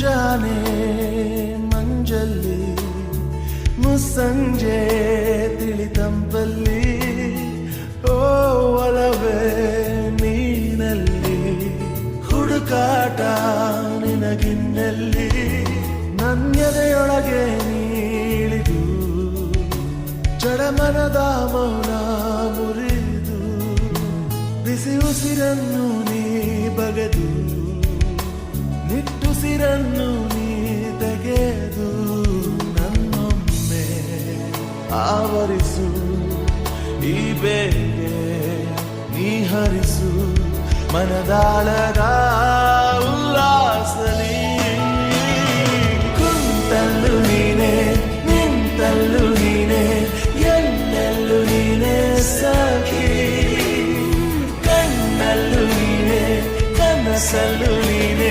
ಮುಂಜಾನೆ ಮಂಜಲ್ಲಿ ಮುಸ್ಸಂಜೆ ತಿಳಿತಂಪಲ್ಲಿ ಓ ಒಲವೇ ನೀನಲ್ಲಿ ಹುಡುಕಾಟ ನಿನಗಿನ್ನಲ್ಲಿ ನನ್ಯದೆಯೊಳಗೆ ನೀಳಿದು ಚಡಮನದ ಮೌನ ಮುರಿದು ಬಿಸಿ ಉಸಿರನ್ನು ನೀ ಬಗೆದು ನಿಟ್ಟುಸಿರನ್ನು ನೀ ತೆಗೆದು ನನ್ನೊಮ್ಮೆ ಆವರಿಸು ಈ ಬೇಗೆ ನೀ ಹರಿಸು ಮನದಾಳದ